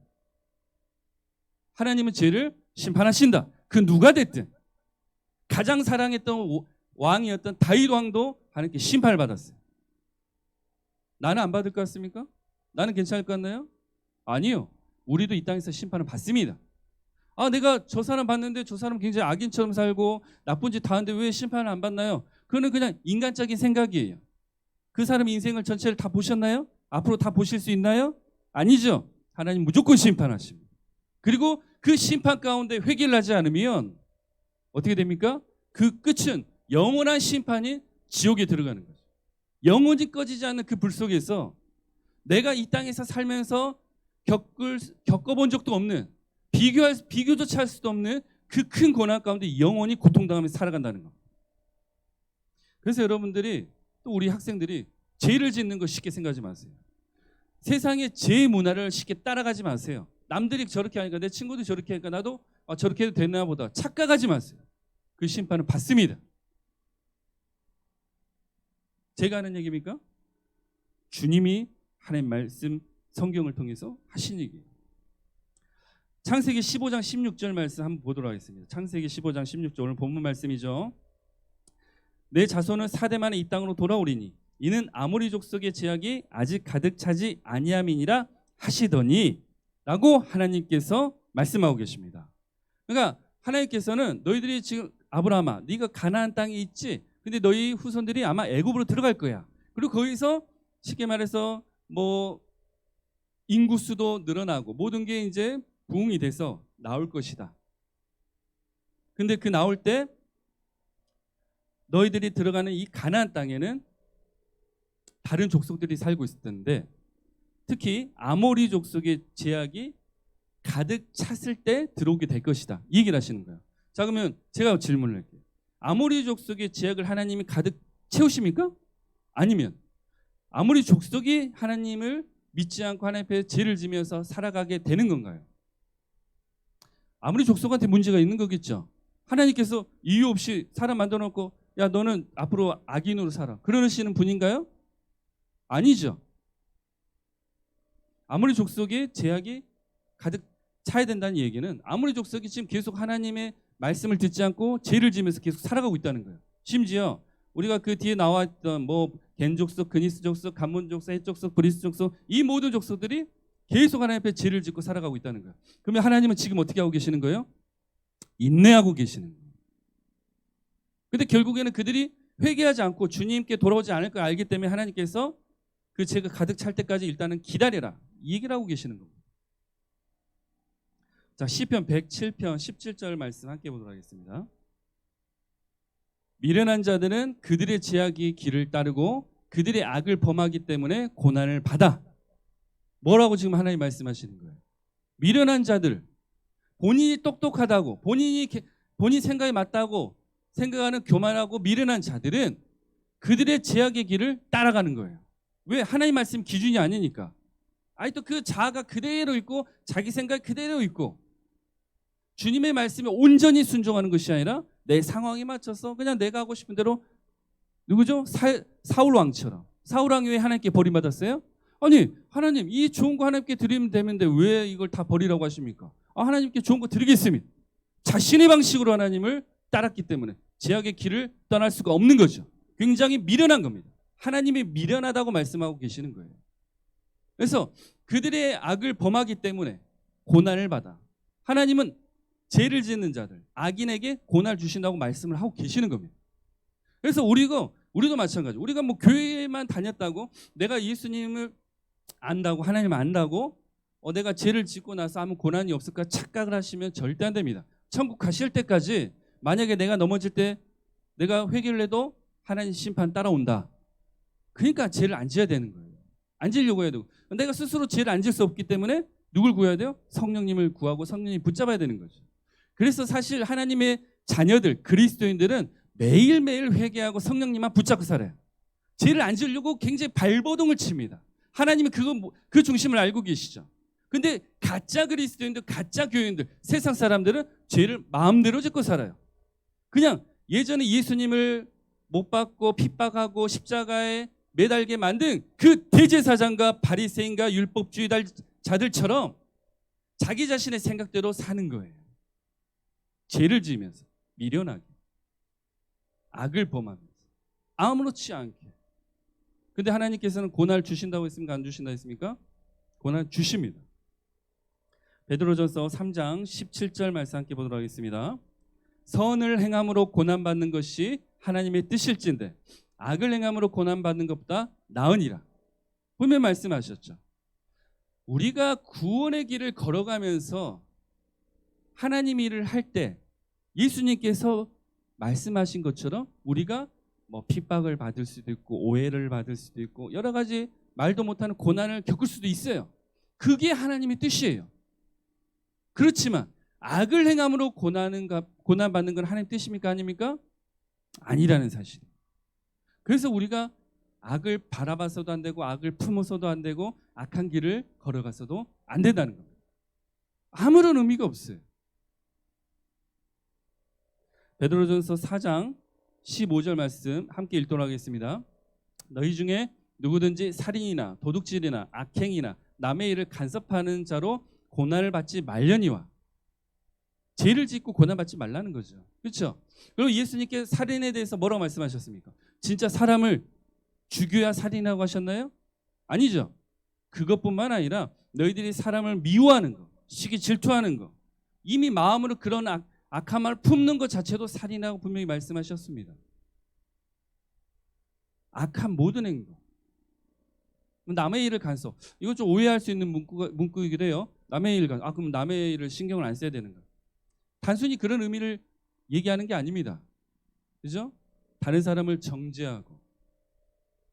하나님은 죄를 심판하신다. 그 누가 됐든. 가장 사랑했던 왕이었던 다윗 왕도 하나님께 심판을 받았어요. 나는 안 받을 것 같습니까? 나는 괜찮을 것 같나요? 아니요. 우리도 이 땅에서 심판을 받습니다. 내가 저 사람 봤는데 저 사람 굉장히 악인처럼 살고 나쁜 짓 다 하는데 왜 심판을 안 받나요? 그거는 그냥 인간적인 생각이에요. 그 사람 인생을 전체를 다 보셨나요? 앞으로 다 보실 수 있나요? 아니죠. 하나님 무조건 심판하십니다. 그리고 그 심판 가운데 회개를 하지 않으면 어떻게 됩니까? 그 끝은 영원한 심판이 지옥에 들어가는 거죠. 영원히 꺼지지 않는 그 불 속에서 내가 이 땅에서 살면서 겪어본 적도 없는, 비교조차 할 수도 없는 그 큰 고난 가운데 영원히 고통당하면서 살아간다는 겁니다. 그래서 여러분들이, 또 우리 학생들이 죄를 짓는 거 쉽게 생각하지 마세요. 세상의 죄의 문화를 쉽게 따라가지 마세요. 남들이 저렇게 하니까, 내 친구도 저렇게 하니까 나도 저렇게 해도 되나 보다 착각하지 마세요. 그 심판은 받습니다. 제가 하는 얘기입니까? 주님이 하나님 말씀 성경을 통해서 하신 얘기예요. 창세기 15장 16절 말씀 한번 보도록 하겠습니다. 창세기 15장 16절, 오늘 본문 말씀이죠. 내 자손은 4대 만에 이 땅으로 돌아오리니 이는 아모리 족속의 제약이 아직 가득 차지 아니함이니라 하시더니 라고 하나님께서 말씀하고 계십니다. 그러니까 하나님께서는 너희들이 지금 아브라함아, 네가 가나안 땅에 있지? 근데 너희 후손들이 아마 애굽으로 들어갈 거야. 그리고 거기서 쉽게 말해서 인구수도 늘어나고 모든 게 이제 부흥이 돼서 나올 것이다. 근데 그 나올 때 너희들이 들어가는 이 가나안 땅에는 다른 족속들이 살고 있었는데 특히 아모리 족속의 제약이 가득 찼을 때 들어오게 될 것이다. 이 얘기를 하시는 거예요. 자, 그러면 제가 질문을 할게요. 아모리 족속의 제약을 하나님이 가득 채우십니까? 아니면 아모리 족속이 하나님을 믿지 않고 하나님 앞에 죄를 지면서 살아가게 되는 건가요? 아무리 족속한테 문제가 있는 거겠죠. 하나님께서 이유 없이 사람 만들어 놓고 야 너는 앞으로 악인으로 살아, 그러시는 분인가요? 아니죠. 아무리 족속의 제약이 가득 차야 된다는 얘기는 아무리 족속이 지금 계속 하나님의 말씀을 듣지 않고 죄를 지면서 계속 살아가고 있다는 거예요. 심지어 우리가 그 뒤에 나왔던 겐 족속, 그니스 족속, 감문 족속, 헷 족속, 브리스 족속, 이 모든 족속들이 계속 하나님 앞에 죄를 짓고 살아가고 있다는 거예요. 그러면 하나님은 지금 어떻게 하고 계시는 거예요? 인내하고 계시는 거예요. 근데 결국에는 그들이 회개하지 않고 주님께 돌아오지 않을 걸 알기 때문에 하나님께서 그 죄가 가득 찰 때까지 일단은 기다려라, 이 얘기를 하고 계시는 겁니다. 자, 시편 107편 17절 말씀 함께 보도록 하겠습니다. 미련한 자들은 그들의 죄악이 길을 따르고 그들의 악을 범하기 때문에 고난을 받아. 뭐라고 지금 하나님 말씀하시는 거예요? 미련한 자들, 본인이 똑똑하다고, 본인 생각이 맞다고 생각하는 교만하고 미련한 자들은 그들의 죄악의 길을 따라가는 거예요. 왜? 하나님 말씀 기준이 아니니까. 아직도 그 자아가 그대로 있고 자기 생각 그대로 있고, 주님의 말씀에 온전히 순종하는 것이 아니라 내 상황에 맞춰서 그냥 내가 하고 싶은 대로, 누구죠? 사울 왕처럼. 사울 왕이 왜 하나님께 버림받았어요? 아니, 하나님 이 좋은 거 하나님께 드리면 되는데 왜 이걸 다 버리라고 하십니까? 하나님께 좋은 거 드리겠습니다. 자신의 방식으로 하나님을 따랐기 때문에 죄악의 길을 떠날 수가 없는 거죠. 굉장히 미련한 겁니다. 하나님이 미련하다고 말씀하고 계시는 거예요. 그래서 그들의 악을 범하기 때문에 고난을 받아. 하나님은 죄를 짓는 자들, 악인에게 고난을 주신다고 말씀을 하고 계시는 겁니다. 그래서 우리도 마찬가지. 우리가 뭐 교회만 다녔다고, 내가 예수님을 안다고, 하나님을 안다고 내가 죄를 짓고 나서 아무 고난이 없을까 착각을 하시면 절대 안 됩니다. 천국 가실 때까지 만약에 내가 넘어질 때 내가 회개를 해도 하나님 심판 따라온다. 그러니까 죄를 안 지어야 되는 거예요. 안 지려고 해야 되고, 내가 스스로 죄를 안 질 수 없기 때문에 누굴 구해야 돼요? 성령님을 구하고 성령님 붙잡아야 되는 거죠. 그래서 사실 하나님의 자녀들, 그리스도인들은 매일매일 회개하고 성령님만 붙잡고 살아요. 죄를 안 지으려고 굉장히 발버둥을 칩니다. 하나님이 그 중심을 알고 계시죠. 근데 가짜 그리스도인들, 가짜 교인들, 세상 사람들은 죄를 마음대로 짓고 살아요. 그냥 예전에 예수님을 못 받고 핍박하고 십자가에 매달게 만든 그 대제사장과 바리새인과 율법주의자들처럼 자기 자신의 생각대로 사는 거예요. 죄를 지으면서, 미련하게, 악을 범하면서, 아무렇지 않게. 근데 하나님께서는 고난을 주신다고 했습니까? 안 주신다 했습니까? 고난을 주십니다. 베드로전서 3장 17절 말씀 함께 보도록 하겠습니다. 선을 행함으로 고난받는 것이 하나님의 뜻일진데 악을 행함으로 고난받는 것보다 나으니라. 분명히 말씀하셨죠. 우리가 구원의 길을 걸어가면서 하나님 일을 할 때 예수님께서 말씀하신 것처럼 우리가 뭐 핍박을 받을 수도 있고 오해를 받을 수도 있고 여러 가지 말도 못하는 고난을 겪을 수도 있어요. 그게 하나님의 뜻이에요. 그렇지만 악을 행함으로 고난받는 건 하나님 뜻입니까? 아닙니까? 아니라는 사실. 그래서 우리가 악을 바라봐서도 안 되고 악을 품어서도 안 되고 악한 길을 걸어가서도 안 된다는 겁니다. 아무런 의미가 없어요. 베드로전서 4장 15절 말씀 함께 읽도록 하겠습니다. 너희 중에 누구든지 살인이나 도둑질이나 악행이나 남의 일을 간섭하는 자로 고난을 받지 말려니와. 죄를 짓고 고난받지 말라는 거죠. 그렇죠? 그리고 예수님께 살인에 대해서 뭐라고 말씀하셨습니까? 진짜 사람을 죽여야 살인하고 하셨나요? 아니죠. 그것뿐만 아니라 너희들이 사람을 미워하는 거, 시기 질투하는 거, 이미 마음으로 그런 악한 말을 품는 것 자체도 살인하고 분명히 말씀하셨습니다. 악한 모든 행동, 남의 일을 간섭, 이거 좀 오해할 수 있는 문구이기도 해요. 남의 일을 간섭, 그럼 남의 일을 신경을 안 써야 되는가? 단순히 그런 의미를 얘기하는 게 아닙니다. 그죠? 다른 사람을 정죄하고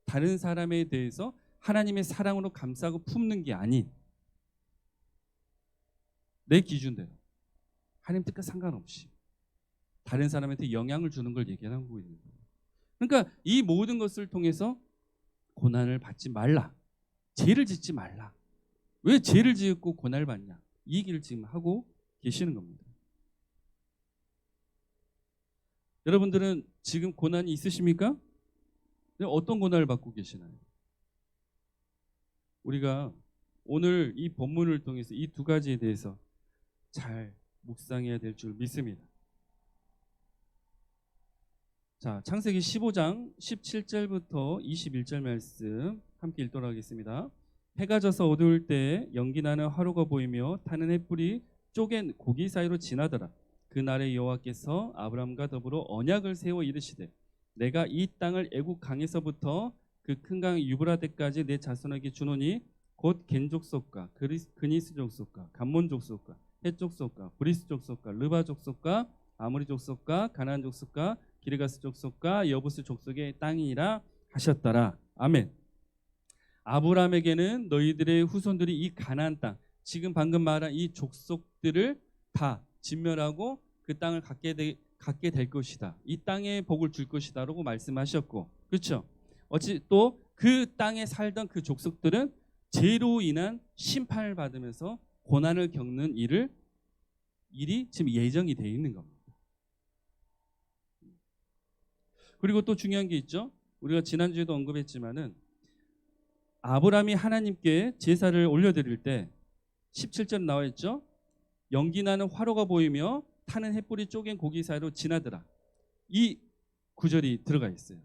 다른 사람에 대해서 하나님의 사랑으로 감싸고 품는 게 아닌 내 기준대로 하나님 뜻과 상관없이 다른 사람한테 영향을 주는 걸 얘기하고 있는 거예요. 그러니까 이 모든 것을 통해서 고난을 받지 말라, 죄를 짓지 말라. 왜 죄를 짓고 고난을 받냐, 이 얘기를 지금 하고 계시는 겁니다. 여러분들은 지금 고난이 있으십니까? 어떤 고난을 받고 계시나요? 우리가 오늘 이 본문을 통해서 이 두 가지에 대해서 잘 묵상해야 될 줄 믿습니다. 자, 창세기 15장 17절부터 21절 말씀 함께 읽도록 하겠습니다. 해가 져서 어두울 때에 연기 나는 화로가 보이며 타는 햇불이 쪼갠 고기 사이로 지나더라. 그날에 여호와께서 아브라함과 더불어 언약을 세워 이르시되 내가 이 땅을 애국 강에서부터 그 큰 강 유브라데까지 내 자손에게 주노니 곧 겐 족속과 그니스 족속과 감몬 족속과 헷 족속과 브리스 족속과 르바 족속과 아모리 족속과 가나안 족속과 기르가스 족속과 여부스 족속의 땅이라 하셨더라. 아멘. 아브라함에게는 너희들의 후손들이 이 가나안 땅, 지금 방금 말한 이 족속들을 다 진멸하고 그 땅을 갖게 될 것이다. 이 땅에 복을 줄 것이다라고 말씀하셨고, 그렇죠? 어찌 또 그 땅에 살던 그 족속들은 죄로 인한 심판을 받으면서 고난을 겪는 일이 지금 예정이 되어 있는 겁니다. 그리고 또 중요한 게 있죠. 우리가 지난주에도 언급했지만은 아브라함이 하나님께 제사를 올려드릴 때 17절 나와 있죠. 연기 나는 화로가 보이며 타는 햇불이 쪼갠 고기 사이로 지나더라. 이 구절이 들어가 있어요.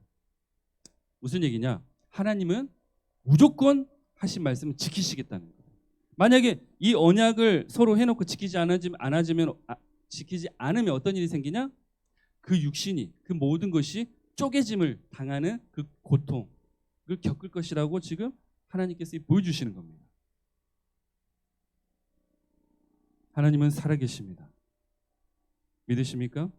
무슨 얘기냐? 하나님은 무조건 하신 말씀을 지키시겠다는 거예요. 만약에 이 언약을 서로 해놓고 지키지 않으면 어떤 일이 생기냐? 그 육신이, 그 모든 것이 쪼개짐을 당하는 그 고통을 겪을 것이라고 지금 하나님께서 보여주시는 겁니다. 하나님은 살아계십니다. 믿으십니까?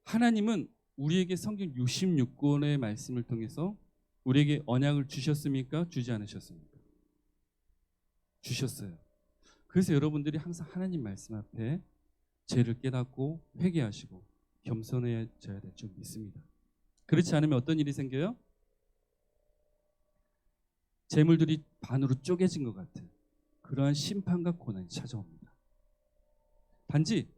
하나님은 우리에게 성경 66권의 말씀을 통해서 우리에게 언약을 주셨습니까? 주지 않으셨습니까? 주셨어요. 그래서 여러분들이 항상 하나님 말씀 앞에 죄를 깨닫고 회개하시고 겸손해져야 될 줄 믿습니다. 그렇지 않으면 어떤 일이 생겨요? 재물들이 반으로 쪼개진 것 같은 그러한 심판과 고난이 찾아옵니다. 단지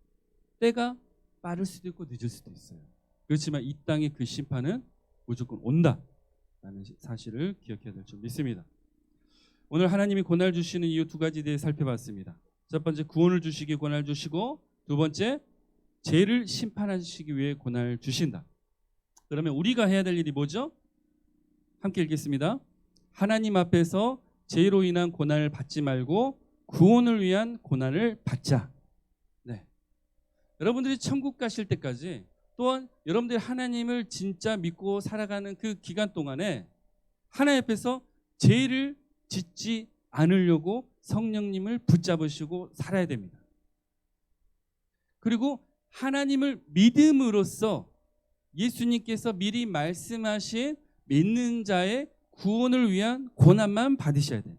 때가 빠를 수도 있고 늦을 수도 있어요. 그렇지만 이 땅의 그 심판은 무조건 온다라는 사실을 기억해야 될 줄 믿습니다. 오늘 하나님이 고난을 주시는 이유 두 가지에 대해 살펴봤습니다. 첫 번째, 구원을 주시기 고난을 주시고, 두 번째, 죄를 심판하시기 위해 고난을 주신다. 그러면 우리가 해야 될 일이 뭐죠? 함께 읽겠습니다. 하나님 앞에서 죄로 인한 고난을 받지 말고 구원을 위한 고난을 받자. 네. 여러분들이 천국 가실 때까지, 또한 여러분들이 하나님을 진짜 믿고 살아가는 그 기간 동안에 하나님 앞에서 죄를 짓지 않으려고 성령님을 붙잡으시고 살아야 됩니다. 그리고 하나님을 믿음으로써 예수님께서 미리 말씀하신 믿는 자의 구원을 위한 고난만 받으셔야 돼요.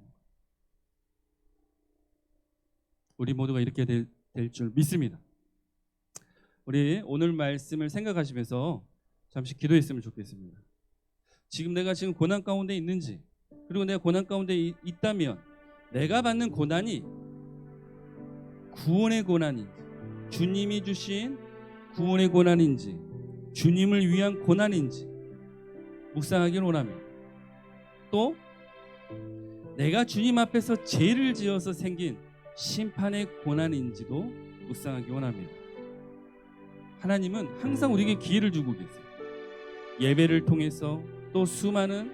우리 모두가 이렇게 될 줄 믿습니다. 우리 오늘 말씀을 생각하시면서 잠시 기도했으면 좋겠습니다. 지금 내가 고난 가운데 있는지, 그리고 내가 고난 가운데 있다면 내가 받는 고난이 구원의 고난인지, 주님이 주신 구원의 고난인지, 주님을 위한 고난인지 묵상하기를 원합니다. 또 내가 주님 앞에서 죄를 지어서 생긴 심판의 고난인지도 묵상하기 원합니다. 하나님은 항상 우리에게 기회를 주고 계세요. 예배를 통해서 또 수많은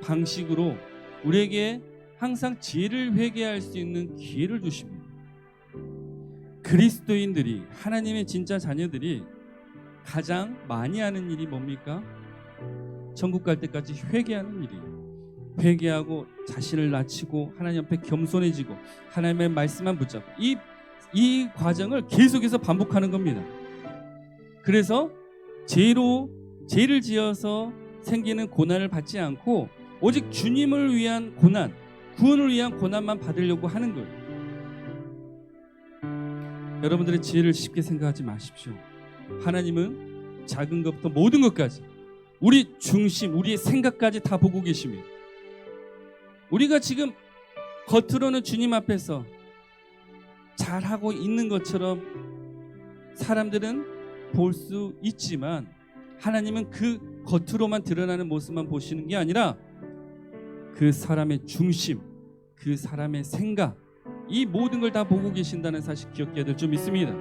방식으로 우리에게 항상 죄를 회개할 수 있는 기회를 주십니다. 그리스도인들이, 하나님의 진짜 자녀들이 가장 많이 하는 일이 뭡니까? 천국 갈 때까지 회개하는 일이에요. 회개하고 자신을 낮추고 하나님 앞에 겸손해지고 하나님의 말씀만 붙잡고 이 과정을 계속해서 반복하는 겁니다. 그래서 죄를 지어서 생기는 고난을 받지 않고 오직 주님을 위한 고난, 구원을 위한 고난만 받으려고 하는 거예요. 여러분들의 죄를 쉽게 생각하지 마십시오. 하나님은 작은 것부터 모든 것까지, 우리 중심, 우리의 생각까지 다 보고 계십니다. 우리가 지금 겉으로는 주님 앞에서 잘하고 있는 것처럼 사람들은 볼 수 있지만 하나님은 그 겉으로만 드러나는 모습만 보시는 게 아니라 그 사람의 중심, 그 사람의 생각, 이 모든 걸 다 보고 계신다는 사실 기억해야 될 줄 믿습니다.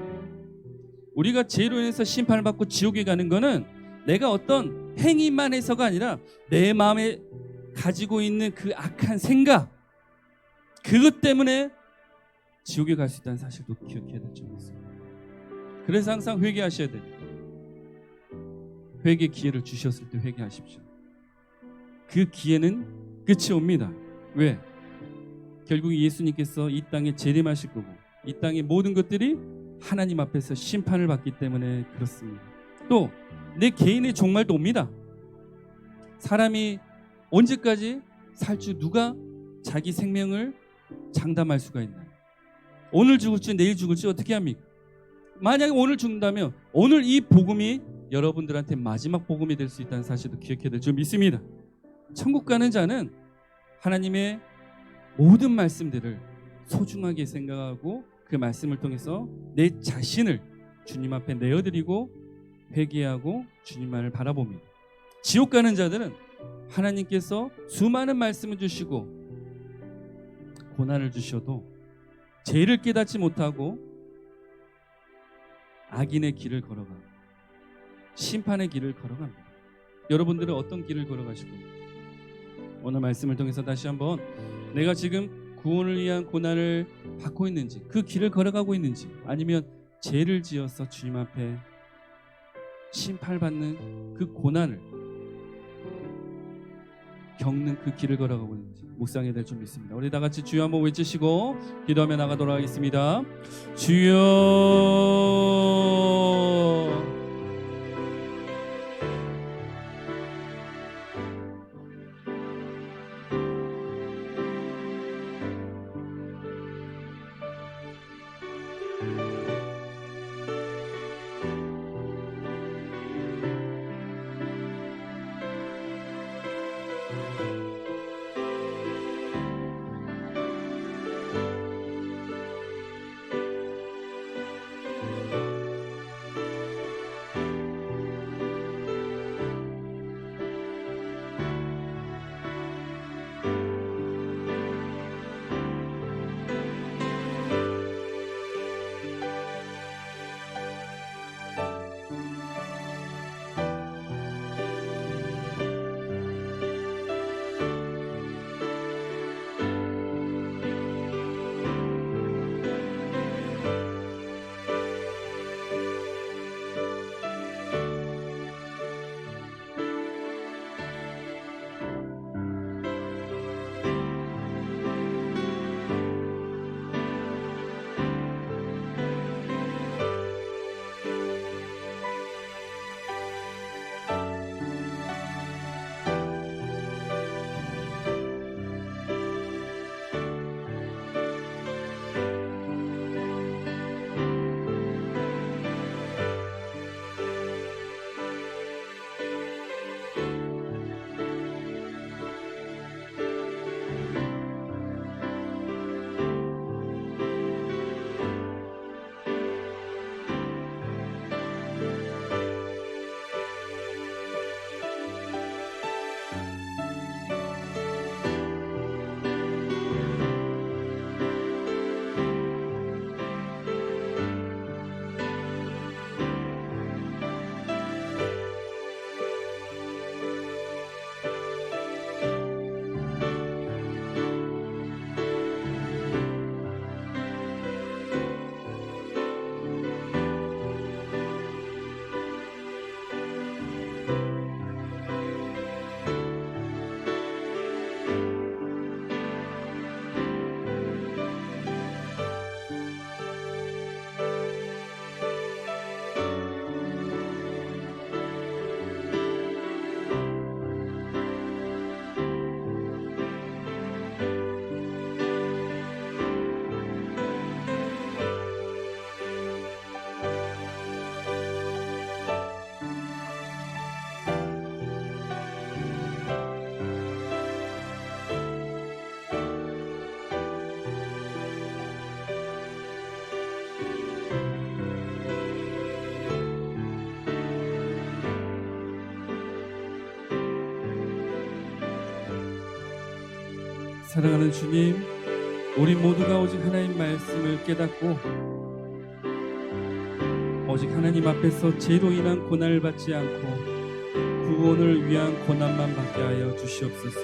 우리가 죄로 인해서 심판을 받고 지옥에 가는 거는 내가 어떤 행위만 해서가 아니라 내 마음의 가지고 있는 그 악한 생각, 그것 때문에 지옥에 갈 수 있다는 사실도 기억해야 될 점이 있습니다. 그래서 항상 회개하셔야 돼요. 회개 기회를 주셨을 때 회개하십시오. 그 기회는 끝이 옵니다. 왜? 결국 예수님께서 이 땅에 재림하실 거고 이 땅의 모든 것들이 하나님 앞에서 심판을 받기 때문에 그렇습니다. 또 내 개인의 종말도 옵니다. 사람이 언제까지 살 줄 누가 자기 생명을 장담할 수가 있나요? 오늘 죽을지 내일 죽을지 어떻게 합니까? 만약에 오늘 죽는다면 오늘 이 복음이 여러분들한테 마지막 복음이 될 수 있다는 사실도 기억해야 될 줄 믿습니다. 천국 가는 자는 하나님의 모든 말씀들을 소중하게 생각하고 그 말씀을 통해서 내 자신을 주님 앞에 내어드리고 회개하고 주님만을 바라봅니다. 지옥 가는 자들은 하나님께서 수많은 말씀을 주시고 고난을 주셔도 죄를 깨닫지 못하고 악인의 길을 걸어가 심판의 길을 걸어갑니다. 여러분들은 어떤 길을 걸어가시고 오늘 말씀을 통해서 다시 한번 내가 지금 구원을 위한 고난을 받고 있는지 그 길을 걸어가고 있는지 아니면 죄를 지어서 주님 앞에 심판을 받는 그 고난을 겪는 그 길을 걸어가고 있는지 묵상해야 될 줄 믿습니다. 우리 다 같이 주여 한번 외치시고 기도하며 나가도록 하겠습니다. 주여 사랑하는 주님, 우리 모두가 오직 하나님 말씀을 깨닫고 오직 하나님 앞에서 죄로 인한 고난을 받지 않고 구원을 위한 고난만 받게 하여 주시옵소서.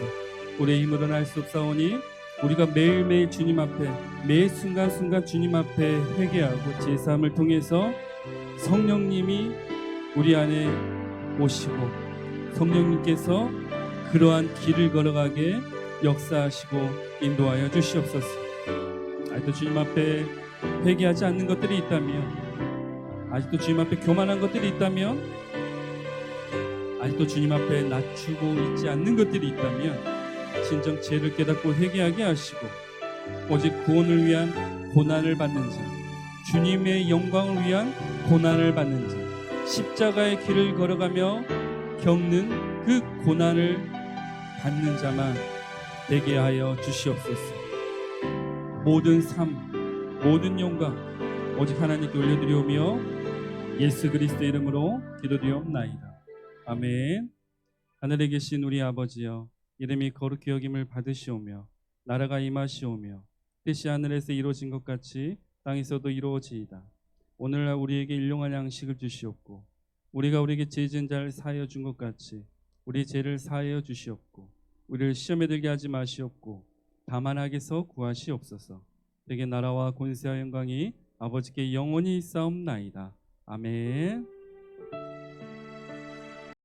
우리의 힘으로는 할 수 없사오니 우리가 매일매일 주님 앞에 매 순간순간 주님 앞에 회개하고 제사함을 통해서 성령님이 우리 안에 오시고 성령님께서 그러한 길을 걸어가게 역사하시고 인도하여 주시옵소서. 아직도 주님 앞에 회개하지 않는 것들이 있다면, 아직도 주님 앞에 교만한 것들이 있다면, 아직도 주님 앞에 낮추고 있지 않는 것들이 있다면 진정 죄를 깨닫고 회개하게 하시고 오직 구원을 위한 고난을 받는 자, 주님의 영광을 위한 고난을 받는 자, 십자가의 길을 걸어가며 겪는 그 고난을 받는 자만 되게 하여 주시옵소서. 모든 삶, 모든 영광 오직 하나님께 올려드리오며 예수 그리스도의 이름으로 기도드리옵나이다. 아멘. 하늘에 계신 우리 아버지여, 이름이 거룩히 여김을 받으시오며 나라가 임하시오며 뜻이 하늘에서 이루어진 것 같이 땅에서도 이루어지이다. 오늘날 우리에게 일용할 양식을 주시옵고 우리가 우리에게 죄 지은 자를 사하여 준 것 같이 우리 죄를 사하여 주시옵고 우리를 시험에 들게 하지 마시옵고 다만 악에서 구하시옵소서. 되게 나라와 권세와 영광이 아버지께 영원히 있사옵나이다. 아멘.